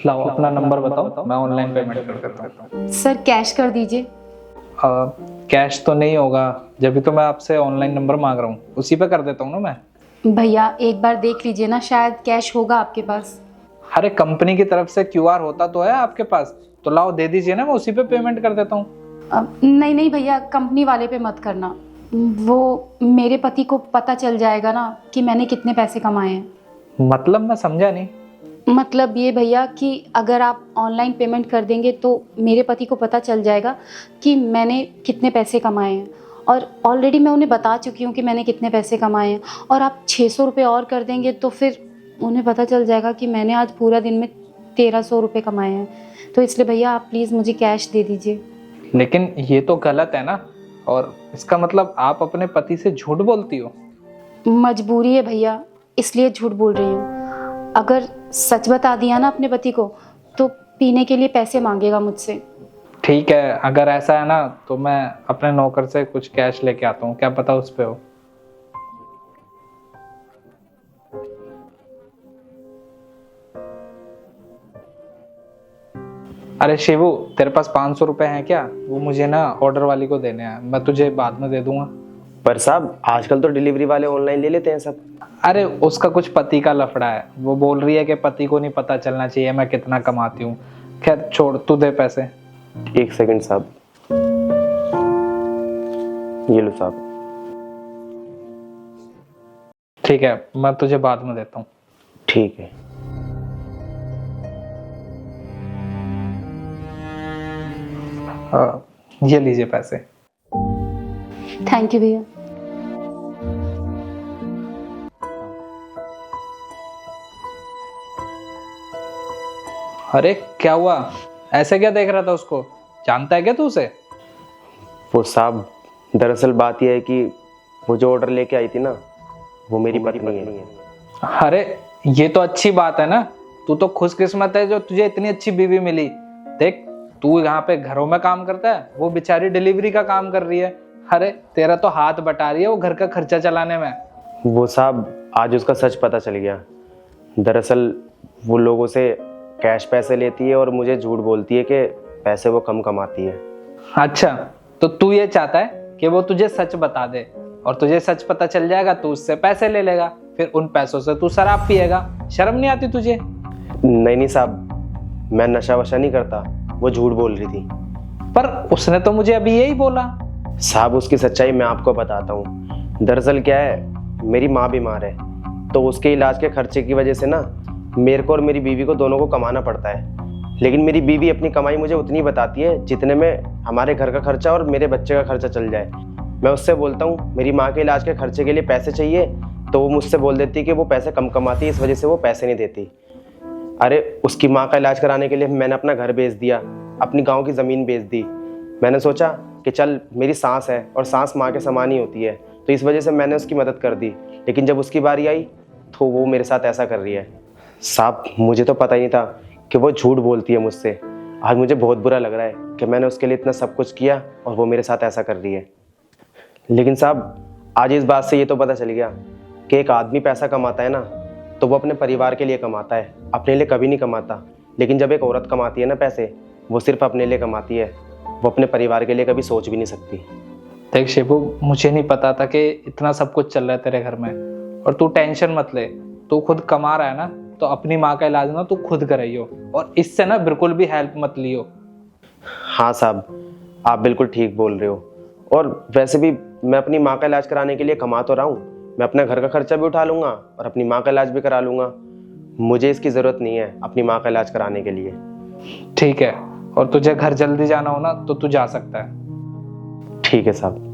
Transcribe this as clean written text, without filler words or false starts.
लाओ अपना नंबर बताओ, मैं ऑनलाइन पेमेंट कर देता हूँ। सर कैश कर दीजिए। कैश तो नहीं होगा, जब भी तो मैं आपसे ऑनलाइन नंबर मांग रहा हूँ, उसी पे कर देता हूँ ना मैं। भैया एक बार देख लीजिए ना, शायद कैश होगा आपके पास। अरे कंपनी की तरफ से क्यूआर होता तो है आपके पास, तो लाओ दे दीजिए ना, मैं उसी पे पेमेंट कर देता हूँ। नहीं नहीं भैया, कंपनी वाले पे मत करना, वो मेरे पति को पता चल जाएगा ना कि मैंने कितने पैसे कमाए हैं। मतलब मैं समझा नहीं। मतलब ये भैया कि अगर आप ऑनलाइन पेमेंट कर देंगे तो मेरे पति को पता चल जाएगा कि मैंने कितने पैसे कमाए हैं, और ऑलरेडी मैं उन्हें बता चुकी हूँ कि मैंने कितने पैसे कमाए हैं। और आप 600 रुपये और कर देंगे तो फिर उन्हें पता चल जाएगा कि मैंने आज पूरा दिन में 1300 रुपये कमाए हैं। तो इसलिए भैया आप प्लीज़ मुझे कैश दे दीजिए। लेकिन ये तो गलत है ना, और इसका मतलब आप अपने पति से झूठ बोलती हो। मजबूरी है भैया, इसलिए झूठ बोल रही हूँ। अगर सच बता दिया ना अपने पति को तो पीने के लिए पैसे मांगेगा मुझसे। ठीक है, अगर ऐसा है ना तो मैं अपने नौकर से कुछ कैश लेके आता हूँ, क्या पता उस पे हो। अरे शिवू, तेरे पास 500 रुपए हैं क्या? वो मुझे ना ऑर्डर वाली को देने हैं, मैं तुझे बाद में दे दूंगा। पर साहब आजकल तो डिलीवरी वाले ऑनलाइन ले लेते हैं सब। अरे उसका कुछ पति का लफड़ा है, वो बोल रही है कि पति को नहीं पता चलना चाहिए मैं कितना कमाती हूँ। खैर छोड़, तू दे पैसे। एक सेकंड साहब, ये लो साहब। ठीक है, मैं तुझे बाद में देता हूँ। ठीक है। ये लीजिए पैसे। थैंक यू भैया। अरे क्या हुआ, ऐसे क्या देख रहा था उसको? जानता है क्या तू उसे? वो साहब दरअसल बात यह है कि वो जो ऑर्डर लेके आई थी ना, वो मेरी पत्नी है। अरे ये तो अच्छी बात है ना, तू तो खुशकिस्मत है जो तुझे इतनी अच्छी बीवी मिली। देख, तू यहाँ पे घरों में काम करता है, वो बेचारी डिलीवरी का काम कर रही है। अरे तेरा तो हाथ बटा रही है वो घर का खर्चा चलाने में। वो साहब आज उसका सच पता चल गया। दरअसल वो लोगों से कैश पैसे लेती है और मुझे झूठ बोलती है कि पैसे वो कम कमाती है। अच्छा, तो तू ये चाहता है कि वो तुझे सच बता दे, और तुझे सच पता चल जाएगा तो उससे पैसे ले लेगा, फिर उन पैसों से तू शराब पिएगा। शर्म नहीं आती तुझे? नहीं साहब, मैं नशा वशा नहीं करता, वो झूठ बोल रही थी। पर उसने तो मुझे अभी यही बोला। साहब उसकी सच्चाई मैं आपको बताता हूँ। दरअसल क्या है, मेरी माँ बीमार है, तो उसके इलाज के खर्चे की वजह से ना मेरे को और मेरी बीवी को दोनों को कमाना पड़ता है। लेकिन मेरी बीवी अपनी कमाई मुझे उतनी बताती है जितने में हमारे घर का खर्चा और मेरे बच्चे का खर्चा चल जाए। मैं उससे बोलता हूँ मेरी माँ के इलाज के खर्चे के लिए पैसे चाहिए, तो वो मुझसे बोल देती है कि वो पैसे कम कमाती है, इस वजह से वो पैसे नहीं देती। अरे उसकी माँ का इलाज कराने के लिए मैंने अपना घर बेच दिया, अपनी गाँव की ज़मीन बेच दी। मैंने सोचा कि चल मेरी सांस है और सांस माँ के समान ही होती है, तो इस वजह से मैंने उसकी मदद कर दी। लेकिन जब उसकी बारी आई तो वो मेरे साथ ऐसा कर रही है। साहब मुझे तो पता ही नहीं था कि वो झूठ बोलती है मुझसे। आज मुझे बहुत बुरा लग रहा है कि मैंने उसके लिए इतना सब कुछ किया और वो मेरे साथ ऐसा कर रही है। लेकिन साहब आज इस बात से ये तो पता चल गया कि एक आदमी पैसा कमाता है ना तो वो अपने परिवार के लिए कमाता है, अपने लिए कभी नहीं कमाता। लेकिन जब एक औरत कमाती है ना पैसे, वो सिर्फ अपने लिए कमाती है, वो अपने परिवार के लिए कभी सोच भी नहीं सकती। देख शिबू, मुझे नहीं पता था कि इतना सब कुछ चल रहा है तेरे घर में, और तू टेंशन मत ले। तू खुद कमा रहा है ना, तो अपनी माँ का इलाज ना तू खुद कराइयो, और इससे ना बिल्कुल भी हेल्प मत लियो। हाँ साहब, आप बिल्कुल ठीक बोल रहे हो। और वैसे भी मैं अपनी माँ का इलाज कराने के लिए कमा तो रहा हूँ, मैं अपने घर का खर्चा भी उठा लूँगा और अपनी माँ का इलाज भी करा लूँगा। मुझे इसकी ज़रूरत नहीं है अपनी माँ का इलाज कराने के लिए। ठीक है, और तुझे घर जल्दी जाना हो ना तो तू जा सकता है। ठीक है साहब।